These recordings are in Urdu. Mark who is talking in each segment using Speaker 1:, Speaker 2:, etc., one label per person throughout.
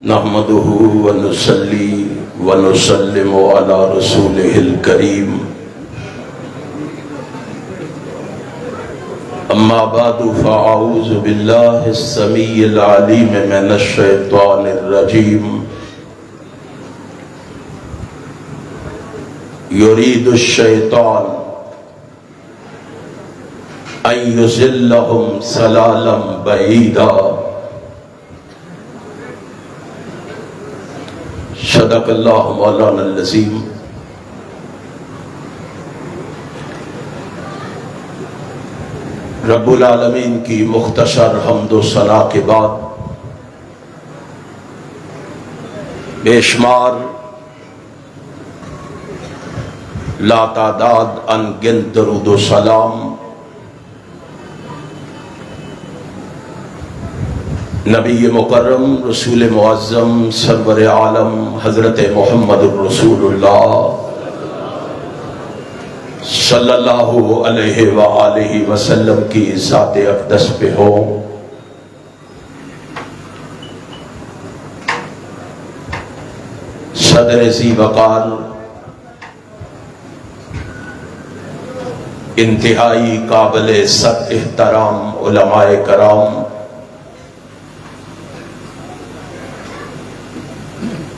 Speaker 1: نحمده ونصلي ونسلم على رسوله الكريم اما بعد فاعوذ بالله السميع العليم من الشيطان الرجيم يريد الشيطان ان يضلهم ضلالا بعيدا صدق اللہ مولانا العظیم۔ رب العالمین کی مختصر حمد و ثنا کے بعد بے شمار لاتعداد انگنت درود و سلام نبی مکرم رسول معظم سرور عالم حضرت محمد الرسول اللہ صلی اللہ علیہ وآلہ وسلم کی ذات اقدس پہ ہو۔ صدر ذی وقار انتہائی قابل صد احترام علماء کرام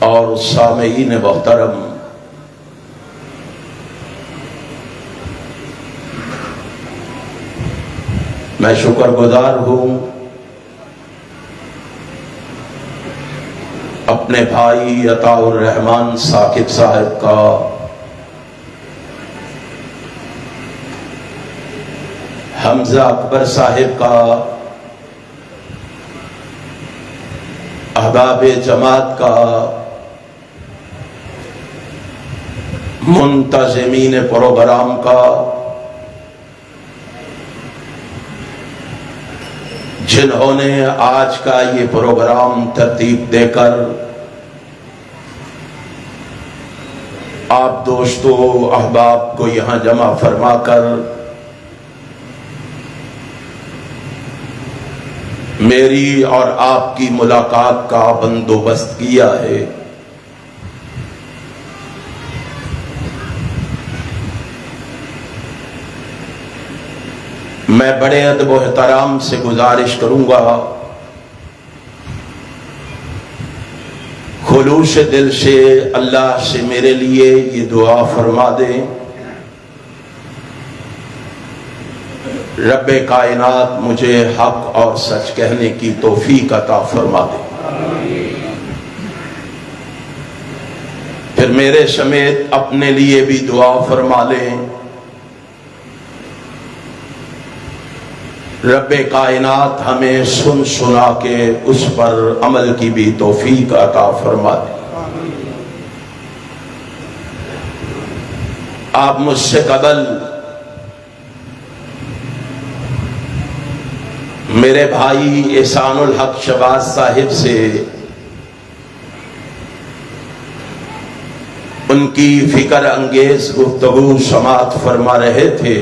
Speaker 1: اور سامعین محترم، میں شکر گزار ہوں اپنے بھائی عطاء الرحمن ثاقب صاحب کا حمزہ اکبر صاحب کا، احباب جماعت کا، منتظمین پروگرام کا، جنہوں نے آج کا یہ پروگرام ترتیب دے کر آپ دوستوں احباب کو یہاں جمع فرما کر میری اور آپ کی ملاقات کا بندوبست کیا ہے۔ میں بڑے ادب و احترام سے گزارش کروں گا، خلوص دل سے اللہ سے میرے لیے یہ دعا فرما دیں، رب کائنات مجھے حق اور سچ کہنے کی توفیق عطا فرما دے۔ پھر میرے سمیت اپنے لیے بھی دعا فرما لیں، رب کائنات ہمیں سن سنا کے اس پر عمل کی بھی توفیق عطا فرما دے۔ آپ مجھ سے قبل میرے بھائی احسان الحق شہباز صاحب سے ان کی فکر انگیز گفتگو سماعت فرما رہے تھے۔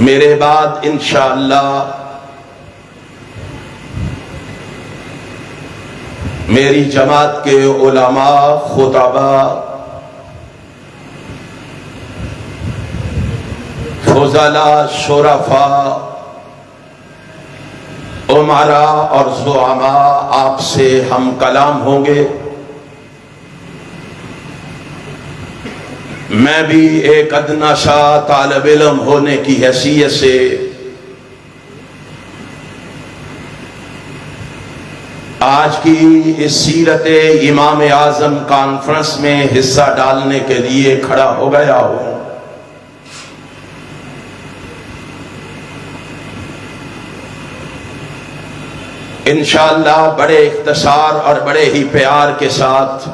Speaker 1: میرے بعد انشاءاللہ میری جماعت کے علماء، خطباء، فضلاء، شرفاء، امراء اور زعماء آپ سے ہم کلام ہوں گے۔ میں بھی ایک ادنا سا طالب علم ہونے کی حیثیت سے آج کی اس سیرت امام اعظم کانفرنس میں حصہ ڈالنے کے لیے کھڑا ہو گیا ہوں۔ انشاءاللہ بڑے اختصار اور بڑے ہی پیار کے ساتھ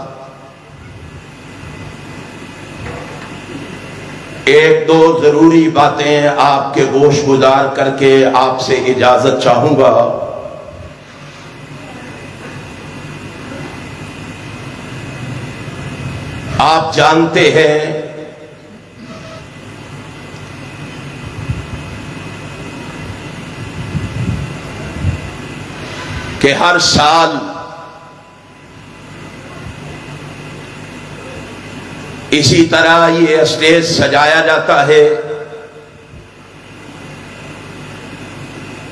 Speaker 1: ایک دو ضروری باتیں آپ کے گوش گزار کر کے آپ سے اجازت چاہوں گا۔ آپ جانتے ہیں کہ ہر سال اسی طرح یہ اسٹیج سجایا جاتا ہے،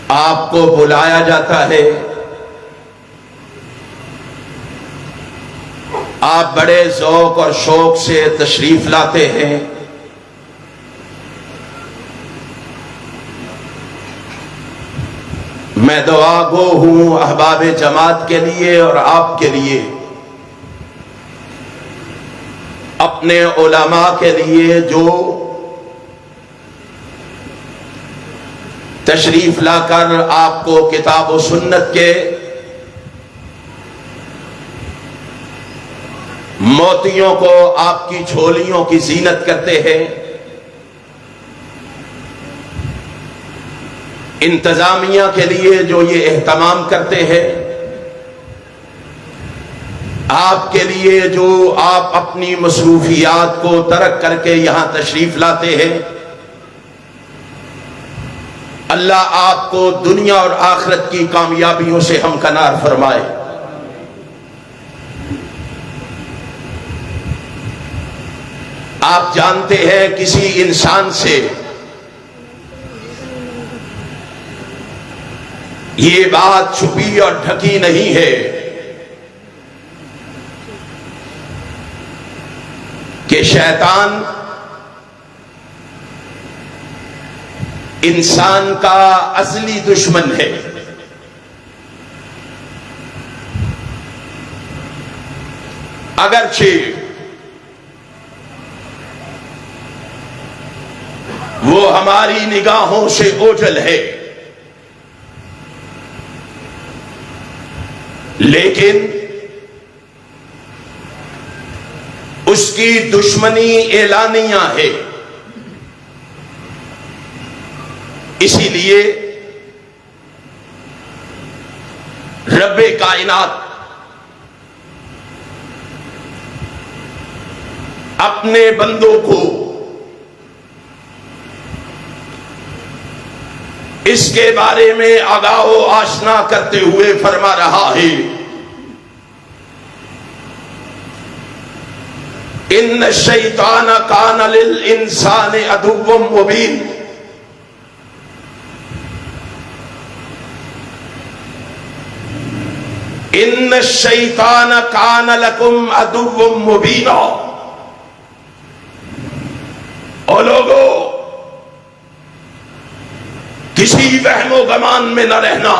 Speaker 1: آپ کو بلایا جاتا ہے، آپ بڑے ذوق اور شوق سے تشریف لاتے ہیں۔ میں دعا گو ہوں احباب جماعت کے لیے اور آپ کے لیے، اپنے علماء کے لیے جو تشریف لا کر آپ کو کتاب و سنت کے موتیوں کو آپ کی جھولیوں کی زینت کرتے ہیں، انتظامیہ کے لیے جو یہ اہتمام کرتے ہیں، آپ کے لیے جو آپ اپنی مصروفیات کو ترک کر کے یہاں تشریف لاتے ہیں، اللہ آپ کو دنیا اور آخرت کی کامیابیوں سے ہمکنار فرمائے۔ آپ جانتے ہیں کسی انسان سے یہ بات چھپی اور ڈھکی نہیں ہے کہ شیطان انسان کا اصلی دشمن ہے۔ اگرچہ وہ ہماری نگاہوں سے اوجھل ہے، لیکن اس کی دشمنی اعلانیہ ہے۔ اسی لیے رب کائنات اپنے بندوں کو اس کے بارے میں آگاہ و آشنا کرتے ہوئے فرما رہا ہے، ان الشیطان کان للانسان عدو مبین۔ ان الشیطان کان لکم عدو مبینا۔ او لوگو، کسی وہم و گمان میں نہ رہنا،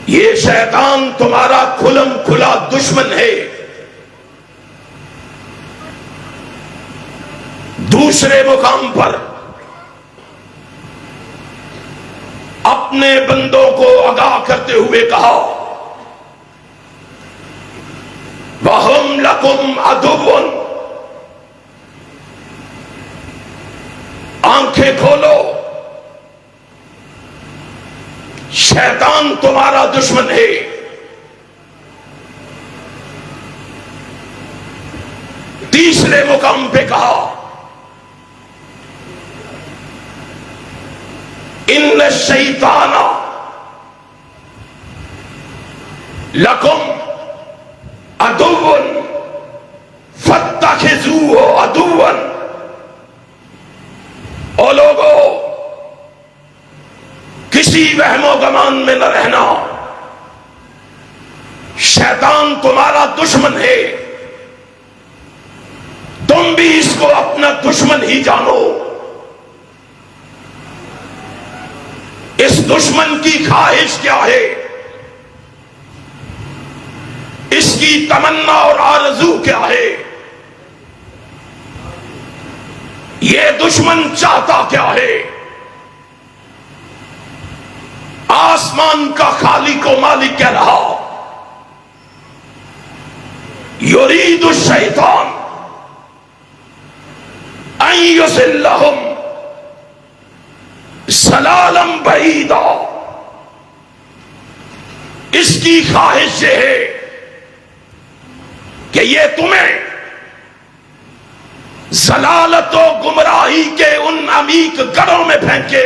Speaker 1: یہ شیطان تمہارا کھلم کھلا دشمن ہے۔ دوسرے مقام پر اپنے بندوں کو آگاہ کرتے ہوئے کہا، وَهُمْ لَكُمْ عَدُوٌّ۔ آنکھیں کھولو، شیطان تمہارا دشمن ہے۔ تیسرے مقام پہ کہا، ان الشیطان لکم عدو فاتخذوہ عدوا۔ او لوگو، کسی وہم و گمان میں نہ رہنا، شیطان تمہارا دشمن ہے، تم بھی اس کو اپنا دشمن ہی جانو۔ اس دشمن کی خواہش کیا ہے، اس کی تمنا اور آرزو کیا ہے، یہ دشمن چاہتا کیا ہے؟ آسمان کا خالق و مالک کہہ رہا، یرید الشیطان ان یضلہم ضلالا بعیدا۔ اس کی خواہش یہ ہے کہ یہ تمہیں ضلالت و گمراہی کے ان عمیق گڑھوں میں پھینکے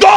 Speaker 1: 2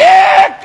Speaker 1: 1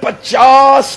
Speaker 1: 50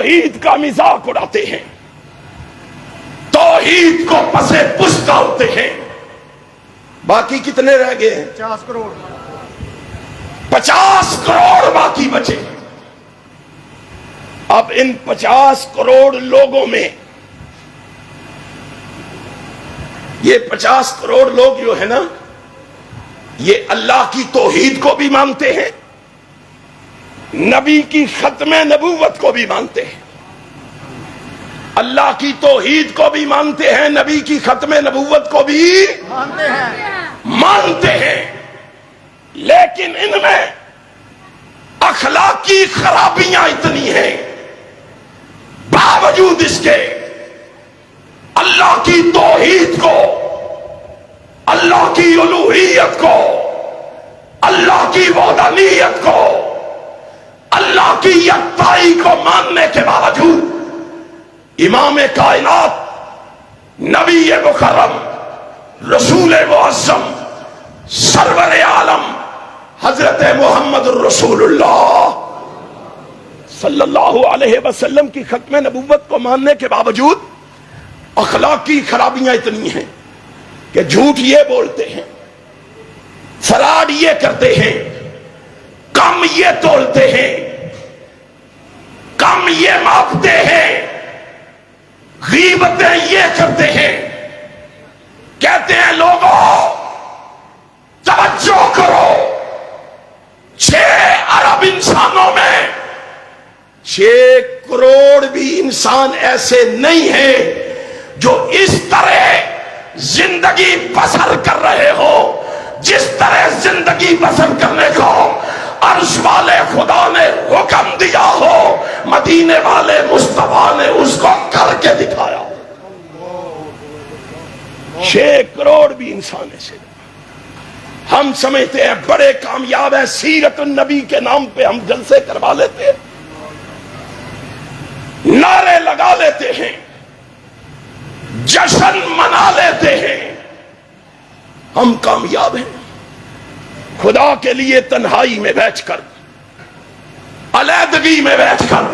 Speaker 1: توحید کا مذاق اڑاتے ہیں، توحید کو پسے پش ڈالتے ہیں۔ باقی کتنے رہ گئے ہیں؟
Speaker 2: 50 کروڑ
Speaker 1: 50 کروڑ باقی بچے۔ اب ان 50 کروڑ لوگوں میں یہ 50 کروڑ لوگ جو ہے نا، یہ اللہ کی توحید کو بھی مانتے ہیں، نبی کی ختم نبوت کو بھی مانتے ہیں، اللہ کی توحید کو بھی مانتے ہیں، نبی کی ختم نبوت کو بھی مانتے ہیں، لیکن ان میں اخلاقی خرابیاں اتنی ہیں، باوجود اس کے اللہ کی توحید کو، اللہ کی الوہیت کو، اللہ کی وحدانیت کو، اللہ کی یکتائی کو ماننے کے باوجود امام کائنات، نبی مکرم، رسول معظم، سرور عالم حضرت محمد الرسول اللہ صلی اللہ علیہ وسلم کی ختم نبوت کو ماننے کے باوجود اخلاقی خرابیاں اتنی ہیں کہ جھوٹ یہ بولتے ہیں، فراڈ یہ کرتے ہیں، کم یہ تولتے ہیں، کم یہ ماپتے ہیں، غیبتیں یہ کرتے ہیں، کہتے ہیں لوگوں توجہ کرو، 6 ارب انسانوں میں 6 کروڑ بھی انسان ایسے نہیں ہیں جو اس طرح زندگی بسر کر رہے ہو جس طرح زندگی بسر کرنے کو عرش والے خدا نے حکم دیا ہو، مدینے والے مصطفیٰ نے اس کو کر کے دکھایا۔ 6 کروڑ بھی انسان ایسے ہم سمجھتے ہیں بڑے کامیاب ہیں، سیرت النبی کے نام پہ ہم جلسے کروا لیتے ہیں، نعرے لگا لیتے ہیں، جشن منا لیتے ہیں، ہم کامیاب ہیں۔ خدا کے لیے تنہائی میں بیٹھ کر، علیحدگی میں بیٹھ کر،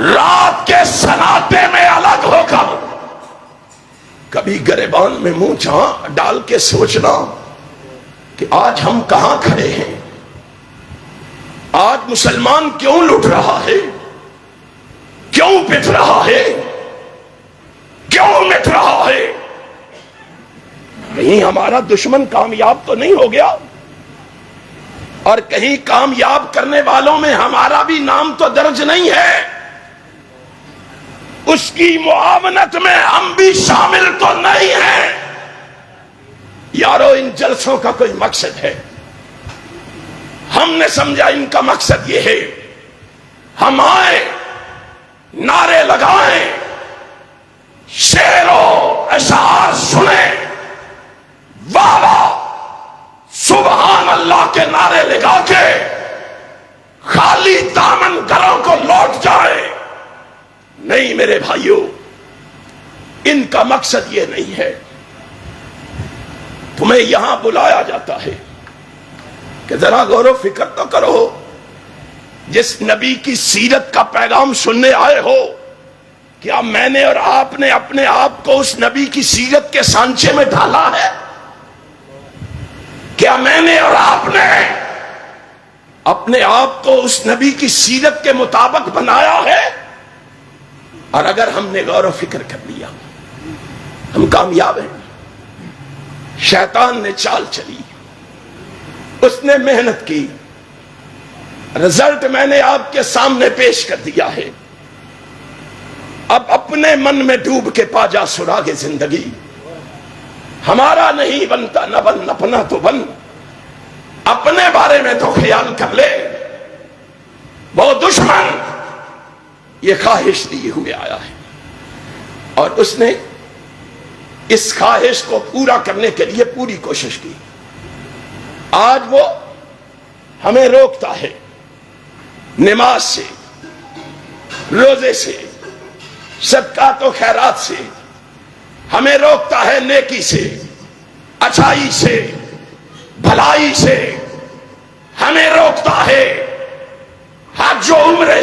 Speaker 1: رات کے سناٹے میں الگ ہو کر، کبھی گریبان میں منہ جہاں ڈال کے سوچنا کہ آج ہم کہاں کھڑے ہیں، آج مسلمان کیوں لٹ رہا ہے، کیوں پٹ رہا ہے، کیوں مٹ رہا ہے؟ کہیں ہمارا دشمن کامیاب تو نہیں ہو گیا؟ اور کہیں کامیاب کرنے والوں میں ہمارا بھی نام تو درج نہیں ہے؟ اس کی معاونت میں ہم بھی شامل تو نہیں ہیں؟ یارو ان جلسوں کا کوئی مقصد ہے؟ ہم نے سمجھا ان کا مقصد یہ ہے ہم آئیں، نعرے لگائیں، شعر و اشعار سنیں، واہ واہ سبحان اللہ کے نعرے لگا کے خالی دامن گھروں کو لوٹ جائیں۔ نہیں میرے بھائیوں، ان کا مقصد یہ نہیں ہے۔ تمہیں یہاں بلایا جاتا ہے کہ ذرا غور و فکر تو کرو، جس نبی کی سیرت کا پیغام سننے آئے ہو، کیا میں نے اور آپ نے اپنے آپ کو اس نبی کی سیرت کے سانچے میں ڈالا ہے؟ کیا میں نے اور آپ نے اپنے آپ کو اس نبی کی سیرت کے مطابق بنایا ہے؟ اور اگر ہم نے غور و فکر کر لیا، ہم کامیاب ہیں۔ شیطان نے چال چلی، اس نے محنت کی، رزلٹ میں نے آپ کے سامنے پیش کر دیا ہے۔ اب اپنے من میں ڈوب کے پا جا سراغ زندگی، ہمارا نہیں بنتا نہ بن، اپنا تو بن، اپنے بارے میں تو خیال کر لے۔ وہ دشمن یہ خواہش لیے ہوئے آیا ہے اور اس نے اس خواہش کو پورا کرنے کے لیے پوری کوشش کی۔ آج وہ ہمیں روکتا ہے نماز سے، روزے سے، صدقات و خیرات سے، ہمیں روکتا ہے نیکی سے، اچھائی سے، بھلائی سے، ہمیں روکتا ہے حج و عمرے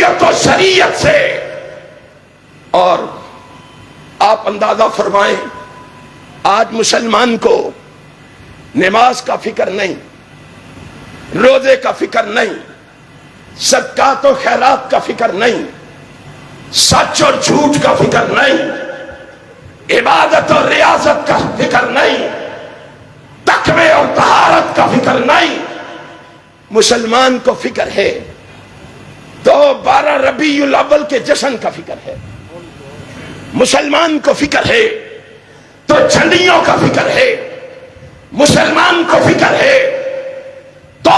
Speaker 1: شریعت و شریعت سے. اور آپ اندازہ فرمائیں آج مسلمان کو نماز کا فکر نہیں, روزے کا فکر نہیں, صدقات و خیرات کا فکر نہیں, سچ اور جھوٹ کا فکر نہیں, عبادت اور ریاضت کا فکر نہیں, تقوی اور طہارت کا فکر نہیں. مسلمان کو فکر ہے تو 12 ربیع الاول کے جشن کا فکر ہے, مسلمان کو فکر ہے تو جھنڈیوں کا فکر ہے, مسلمان کو فکر ہے تو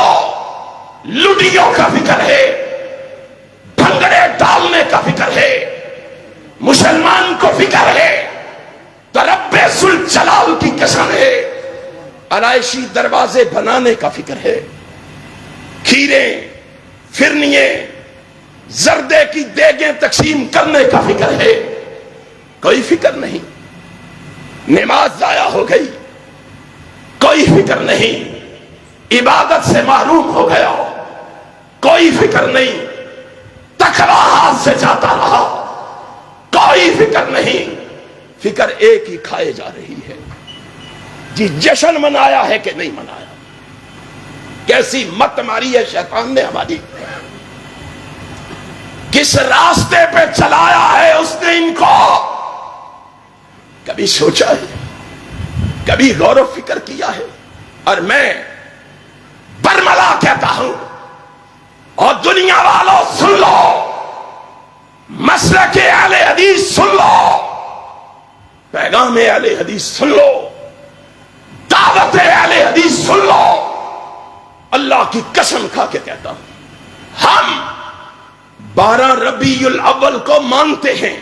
Speaker 1: لڈیوں کا فکر ہے, بھنگڑے ڈالنے کا فکر ہے. مسلمان کو فکر ہے تو رب ذوالجلال کی قسم ہے آرائشی دروازے بنانے کا فکر ہے, کھیرے فرنیے زردے کی دیگیں تقسیم کرنے کا فکر ہے. کوئی فکر نہیں. نماز ضائع ہو گئی, کوئی فکر نہیں. عبادت سے محروم ہو گیا, کوئی فکر نہیں. تقویٰ ہاتھ سے جاتا رہا, کوئی فکر نہیں. فکر ایک ہی کھائے جا رہی ہے جی, جشن منایا ہے کہ نہیں منایا, کیسی مت ماری ہے شیطان نے ہماری, کس راستے پہ چلایا ہے اس نے ان کو. کبھی سوچا ہے, کبھی غور و فکر کیا ہے؟ اور میں برملا کہتا ہوں اور دنیا والوں سن لو, مسلک اہل حدیث سن لو, پیغام اہل حدیث سن لو, دعوت اہل حدیث سن لو. اللہ کی قسم کھا کے کہتا ہوں, ہم 12 ربیع الاول کو مانتے ہیں.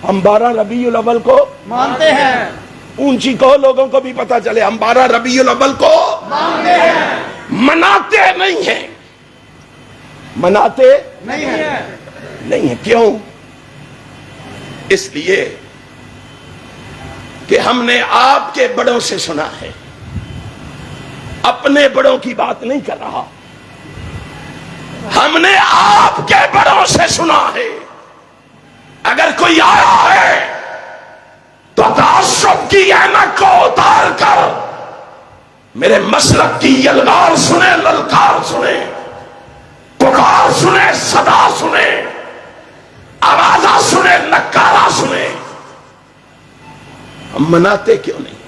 Speaker 1: ہم 12 ربیع الاول کو
Speaker 2: مانتے ہیں.
Speaker 1: اونچی کہو لوگوں کو بھی پتا چلے, ہم 12 ربیع الاول کو
Speaker 2: مانتے ہیں.
Speaker 1: مناتے نہیں ہیں. مناتے
Speaker 2: نہیں ہیں.
Speaker 1: نہیں ہیں. کیوں؟ اس لیے کہ ہم نے آپ کے بڑوں سے سنا ہے, اپنے بڑوں کی بات نہیں کر رہا, ہم نے آپ کے بڑوں سے سنا ہے. اگر کوئی آیا ہے تو تعصب کی اینک کو اتار کر میرے مسلک کی یلغار سنے, للکار سنے, پکار سنے, صدا سنے, آوازہ سنے, نکارہ سنے. ہم مناتے کیوں نہیں؟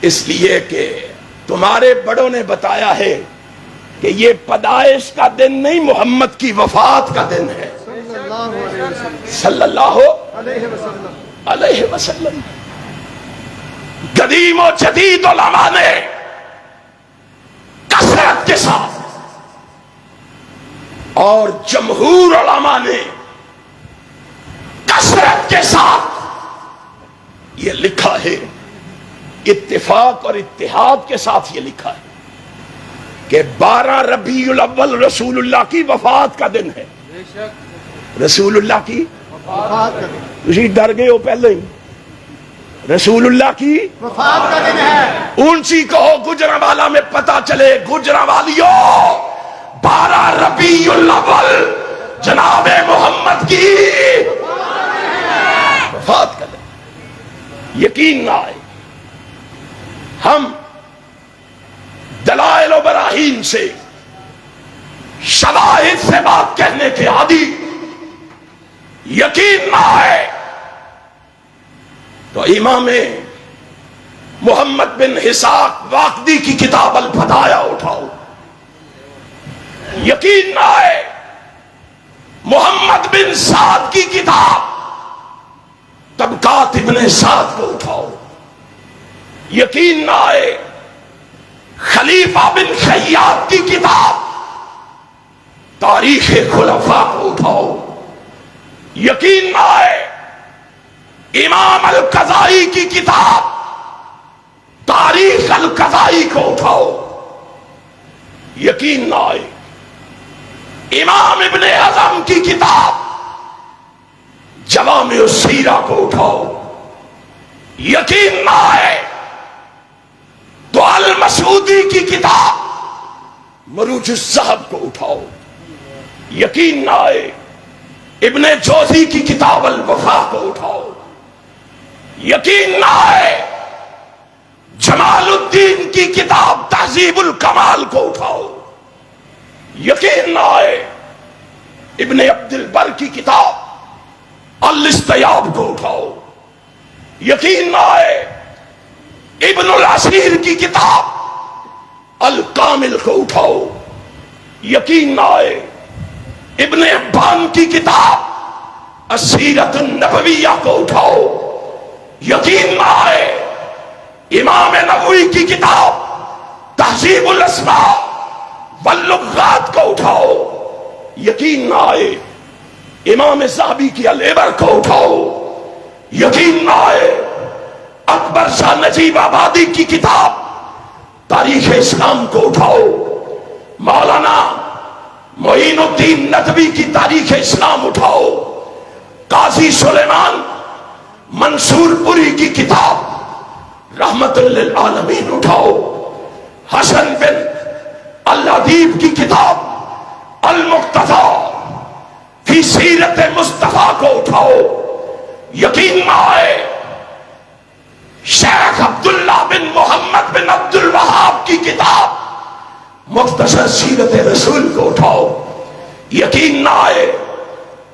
Speaker 1: اس لیے کہ تمہارے بڑوں نے بتایا ہے کہ یہ پیدائش کا دن نہیں, محمد کی وفات کا دن ہے صلی اللہ علیہ وسلم. قدیم و جدید علماء نے کثرت کے ساتھ اور جمہور علماء نے کثرت کے ساتھ یہ لکھا ہے, اتفاق اور اتحاد کے ساتھ یہ لکھا ہے کہ 12 ربیع الاول رسول اللہ کی وفات کا دن ہے. رسول اللہ کی تسی ڈر گئے ہو پہلے ہی, رسول اللہ کی
Speaker 2: وفات کا دن ہے.
Speaker 1: اونچی کہو گجرانوالہ میں پتا چلے, گجرانوالیوں 12 ربیع الاول جناب محمد کی وفات کا دن. یقین نہ آئے, ہم دلائل و براہین سے, شواہد سے بات کہنے کے عادی. یقین نہ آئے تو امام محمد بن اسحاق واقدی کی کتاب البدایہ اٹھاؤ. یقین نہ آئے محمد بن سعد کی کتاب طبقات ابن سعد کو اٹھاؤ. یقین نہ آئے خلیفہ بن خیاط کی کتاب تاریخ خلفاء کو اٹھاؤ. یقین نہ آئے امام القضائی کی کتاب تاریخ القضائی کو اٹھاؤ. یقین نہ آئے امام ابن حزم کی کتاب جوامع السیرہ کو اٹھاؤ. یقین نہ آئے تو المسعودی کی کتاب مروج الذہب کو اٹھاؤ. یقین نہ آئے ابن جوزی کی کتاب الوفا کو اٹھاؤ، یقین نہ آئے جمال الدین کی کتاب تہذیب الکمال کو اٹھاؤ، یقین نہ آئے ابن عبد البر کی کتاب الاستیاب کو اٹھاؤ، یقین نہ آئے ابن العثیر کی کتاب الکامل کو اٹھاؤ، یقین نہ آئے ابن حبان کی کتاب السیرۃ النبویہ کو اٹھاؤ، یقین نہ آئے امام نووی کی کتاب تہذیب الاسماء واللغات کو اٹھاؤ، یقین نہ آئے امام ذہبی کی العبر کو اٹھاؤ، یقین نہ آئے اکبر شاہ نجیب آبادی کی کتاب تاریخ اسلام کو اٹھاؤ، مولانا معین الدین ندوی کی تاریخ اسلام اٹھاؤ، قاضی سلیمان منصور پوری کی کتاب رحمت للعالمین اٹھاؤ، حسن بن الادیب کی کتاب المقتضی فی سیرت مصطفیٰ کو اٹھاؤ، یقین نہ آئے شیخ عبداللہ بن محمد بن عبد الوہاب کی کتاب مختصر سیرت رسول کو اٹھاؤ، یقین نہ آئے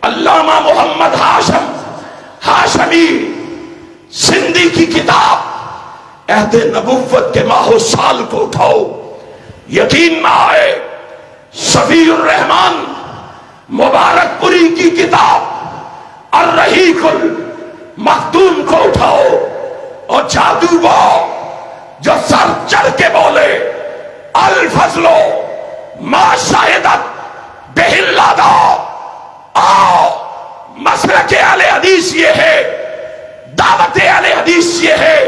Speaker 1: علامہ محمد ہاشمی سندھی کی کتاب عہد نبوت کے ماہ و سال کو اٹھاؤ، یقین نہ آئے صفی الرحمان مبارک پوری کی کتاب الرحیق المختوم کو اٹھاؤ، اور جادو وہ جو سر چڑھ کے بولے الفضل ما شاہدت بہ الاداب، آؤ مسلک اہل حدیث یہ ہے، دعوت اہل حدیث یہ ہے،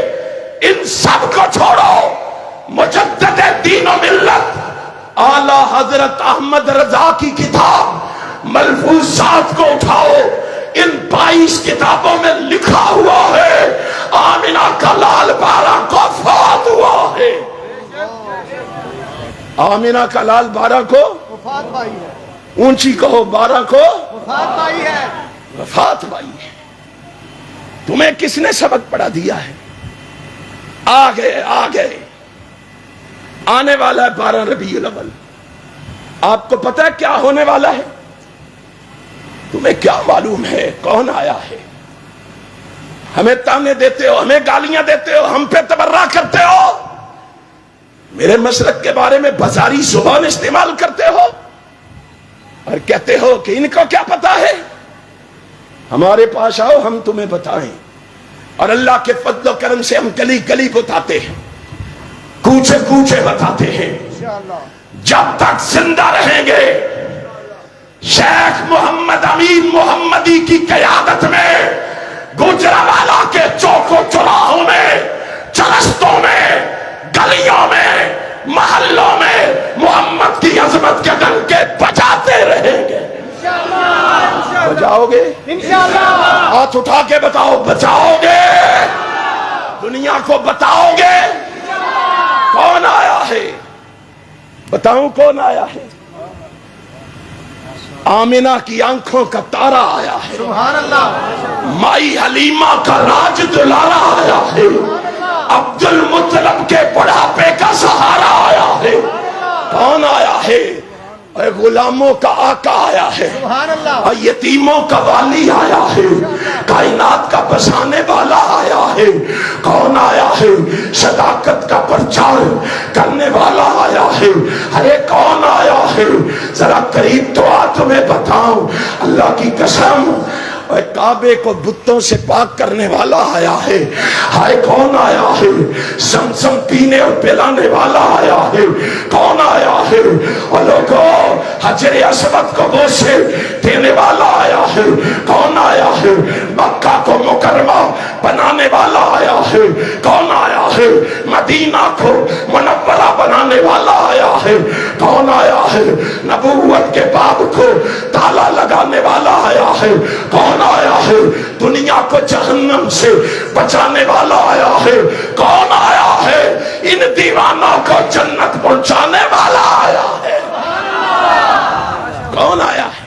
Speaker 1: ان سب کو چھوڑو، مجدد دین و ملت اعلی حضرت احمد رضا کی کتاب ملفوظات کو اٹھاؤ، ان 22 کتابوں میں لکھا ہوا ہے آمنہ کا لال 12 کو فوت ہوا ہے، آمنہ کا لال 12 کو
Speaker 2: وفات پائی ہے،
Speaker 1: اونچی کہو 12 کو
Speaker 2: وفات پائی ہے،
Speaker 1: وفات پائی ہے۔ تمہیں کس نے سبق پڑھا دیا ہے؟ آ گئے آنے والا ہے 12 ربیع الاول، آپ کو پتہ ہے کیا ہونے والا ہے؟ تمہیں کیا معلوم ہے کون آیا ہے؟ ہمیں تانے دیتے ہو، ہمیں گالیاں دیتے ہو، ہم پہ تبرہ کرتے ہو، میرے مسلک کے بارے میں بازاری زبان استعمال کرتے ہو اور کہتے ہو کہ ان کو کیا پتا ہے؟ ہمارے پاس آؤ، ہم تمہیں بتائیں، اور اللہ کے فضل و کرم سے ہم گلی گلی بتاتے ہیں، کوچے کوچے بتاتے ہیں،
Speaker 2: انشاءاللہ
Speaker 1: جب تک زندہ رہیں گے شیخ محمد امین محمدی کی قیادت میں گوجرانوالہ کے چوکوں چوراہوں میں، چرستوں میں، گلیوں میں، محلوں میں محمد کی عظمت کے ڈنکے بجاتے رہیں گے۔ بجاؤ گے؟
Speaker 2: انشاءاللہ
Speaker 1: ہاتھ اٹھا کے بتاؤ، بچاؤ گے؟ دنیا کو بتاؤ گے کون آیا ہے؟ بتاؤں کون آیا ہے؟ آمنہ کی آنکھوں کا تارا آیا ہے،
Speaker 2: سبحان اللہ،
Speaker 1: مائی حلیمہ کا راج دلارا آیا ہے، عبد المطلب کے بڑھاپے کا سہارا آیا ہے۔ کون آیا ہے؟ اے غلاموں کا آقا آیا ہے،
Speaker 2: سبحان اللہ،
Speaker 1: اے یتیموں کا والی آیا ہے، کائنات کا بسانے والا آیا ہے۔ کون آیا ہے؟ صداقت کا پرچار کرنے والا آیا ہے۔ ارے کون آیا ہے؟ ذرا قریب تو آ، تمہیں بتاؤں، اللہ کی قسم اور کعبے کو بتوں سے پاک کرنے والا آیا ہے۔ ہائے کون آیا ہے؟ زمزم پینے اور پلانے والا آیا ہے۔ کون آیا ہے؟ اور لوگوں حجر اسود کو بوسے دینے والا آیا ہے۔ کون آیا ہے؟ مکہ کو مکرمہ بنانے والا آیا ہے۔ کون آیا ہے؟ مدینہ کو منورہ بنانے والا آیا ہے۔ کون آیا ہے؟ نبوت کے باب کو تالا لگانے والا آیا ہے۔ کون آیا ہے؟ دنیا کو جہنم سے بچانے والا آیا ہے۔ کون آیا ہے؟ ان دیوانوں کو جنت پہنچانے والا آیا ہے۔ کون آیا ہے؟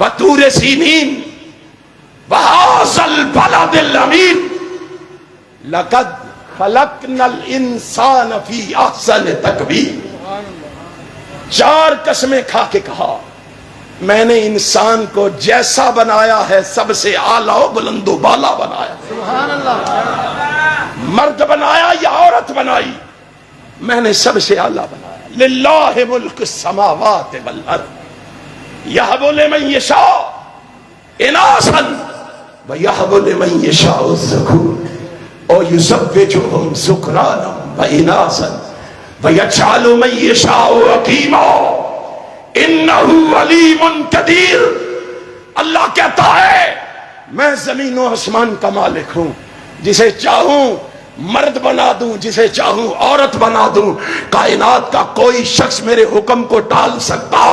Speaker 1: وطور سینین وہذا البلد الامین لقد خلقنا الانسان فی احسن تقویم. 4 قسمیں کھا کے کہا میں نے انسان کو جیسا بنایا ہے سب سے اعلیٰ و بلند و بالا بنایا.
Speaker 2: سبحان اللہ.
Speaker 1: مرد بنایا یا عورت بنائی میں نے سب سے اعلیٰ بنایا. للہ ملک السماوات والارض یہب لمن یشاء اناثا ویہب لمن یشاء الذکور او یزوجہم ذکرانا واناثا ویجعل من یشاء عقیما انہ علیم قدیر. اللہ کہتا ہے میں زمین و آسمان کا مالک ہوں، جسے چاہوں مرد بنا دوں جسے چاہوں عورت بنا دوں. کائنات کا کوئی شخص میرے حکم کو ٹال سکتا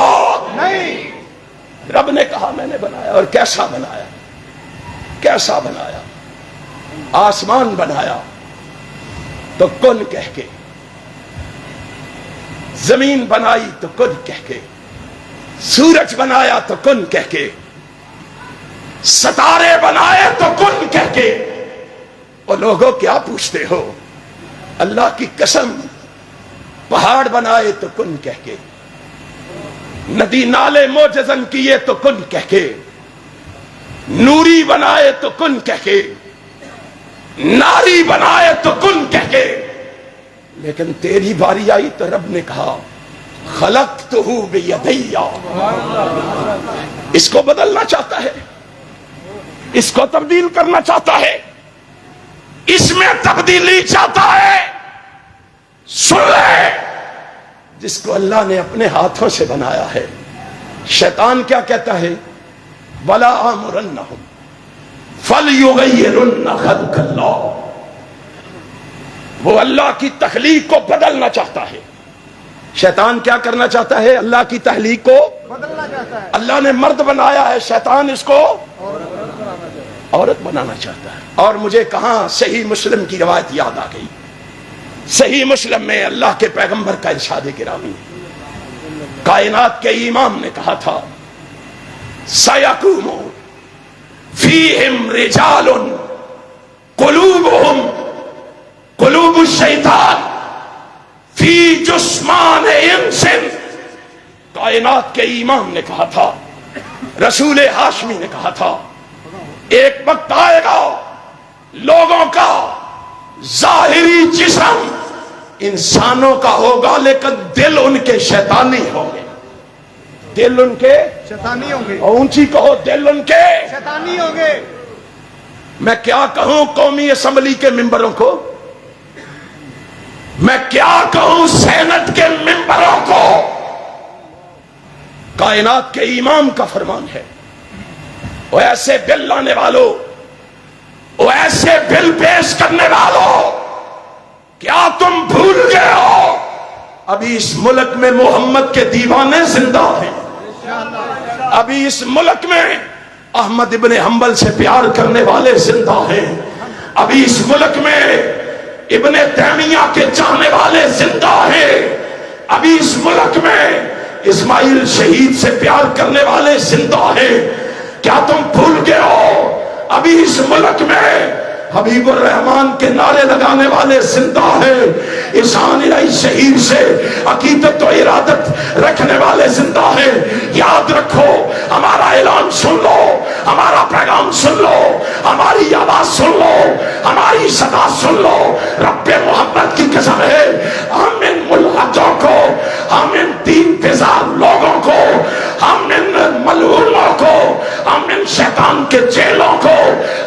Speaker 2: نہیں.
Speaker 1: رب نے کہا میں نے بنایا. اور کیسا بنایا؟ کیسا بنایا؟ آسمان بنایا تو کن کہہ کے، زمین بنائی تو کن کہہ کے، سورج بنایا تو کن کہہ کے، ستارے بنائے تو کن کہہ کے. اور لوگوں کیا پوچھتے ہو؟ اللہ کی قسم پہاڑ بنائے تو کن کہہ کے، ندی نالے موجزن کیے تو کن کہہ کے، نوری بنائے تو کن کہہ کے، ناری بنائے تو کن کہہ کے. لیکن تیری باری آئی تو رب نے کہا خلقتہ بیدی. اس کو بدلنا چاہتا ہے، اس کو تبدیل کرنا چاہتا ہے، اس میں تبدیلی چاہتا ہے. سن لے، جس کو اللہ نے اپنے ہاتھوں سے بنایا ہے. شیطان کیا کہتا ہے؟ وَلَا آمُرَنَّهُمْ فَلْيُغَيِّرُنَّ خَلْقَ اللَّهِ. وہ اللہ کی تخلیق کو بدلنا چاہتا ہے. شیطان کیا کرنا چاہتا ہے؟ اللہ کی تخلیق کو
Speaker 2: بدلنا چاہتا ہے.
Speaker 1: اللہ نے مرد بنایا ہے، شیطان اس کو عورت بنانا چاہتا ہے. اور مجھے کہاں صحیح مسلم کی روایت یاد آ گئی. صحیح مسلم میں اللہ کے پیغمبر کا ارشاد گرامی، کائنات کے امام نے کہا تھا سَيَقُومُ فِيهِمْ رِجَالٌ قُلُوبُهُمْ قُلُوبُ الشَّيْطَانِ فِي جُسْمَانِ إِنسٍ. کائنات کے امام نے کہا تھا، رسول ہاشمی نے کہا تھا ایک وقت آئے گا لوگوں کا ظاہری جسم انسانوں کا ہوگا لیکن دل ان کے شیطانی ہوں گے. دل ان کے
Speaker 2: شیطانی ہوں گے.
Speaker 1: اور اونچی کہو، دل ان کے
Speaker 2: شیطانی ہوں گے.
Speaker 1: میں کیا کہوں قومی اسمبلی کے ممبروں کو، میں کیا کہوں سینٹ کے ممبروں کو. کائنات کے امام کا فرمان ہے، وہ ایسے بل لانے والوں، وہ ایسے بل پیش کرنے والوں، کیا تم بھول گئے ہو ابھی اس ملک میں محمد کے دیوانے زندہ ہیں؟ ابھی اس ملک میں احمد ابن حنبل سے پیار کرنے والے زندہ ہیں. ابھی اس ملک میں ابن تیمیہ کے چاہنے والے زندہ ہیں. ابھی اس ملک میں اسماعیل شہید سے پیار کرنے والے زندہ ہیں. کیا تم بھول گئے ہو ابھی اس ملک میں حبیب الرحمان کے نعرے لگانے والے زندہ ہیں. احسان الہی شہید سے عقیدت و ارادت رکھنے والے زندہ ہیں. یاد رکھو، ہمارا اعلان سن لو، ہمارا پیغام سن لو، ہماری آواز سن لو، ہماری صدا سن لو. رب محمد کی قسم ہے، ہم ان ملحدوں کو، ہم ان دین بیزار لوگوں کو، ہم ان ملعونوں کو، ہم ان شیطان کے جیلوں کو،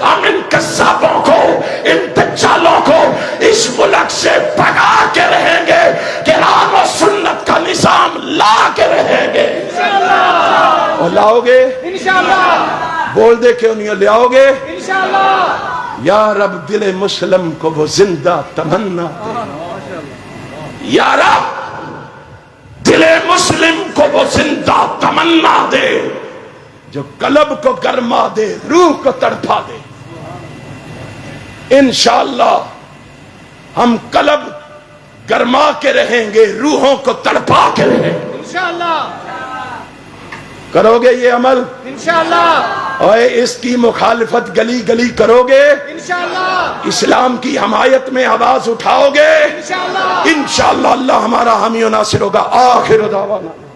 Speaker 1: ہم ان قذابوں کو، ان دجالوں کو اس ملک سے بھگا کے رہیں گے. قرآن و سنت کا نظام لا کے رہیں گے. اور لاؤ گے انشاءاللہ. بول دے کیوں نہیں لاؤ گے انشاءاللہ. یا رب دل مسلم کو وہ زندہ تمنا دے. یا رب دل مسلم کو وہ زندہ تمنا دے جو قلب کو گرما دے، روح کو تڑپا دے. انشاءاللہ ہم قلب گرما کے رہیں گے، روحوں کو تڑپا کے رہیں گے
Speaker 2: انشاءاللہ.
Speaker 1: کرو گے یہ عمل؟
Speaker 2: انشاءاللہ
Speaker 1: اور اس کی مخالفت گلی گلی کرو گے؟
Speaker 2: انشاءاللہ
Speaker 1: اسلام کی حمایت میں آواز اٹھاؤ گے؟
Speaker 2: انشاءاللہ
Speaker 1: انشاءاللہ اللہ ہمارا حامی و ناصر ہوگا۔ آخر دعوانا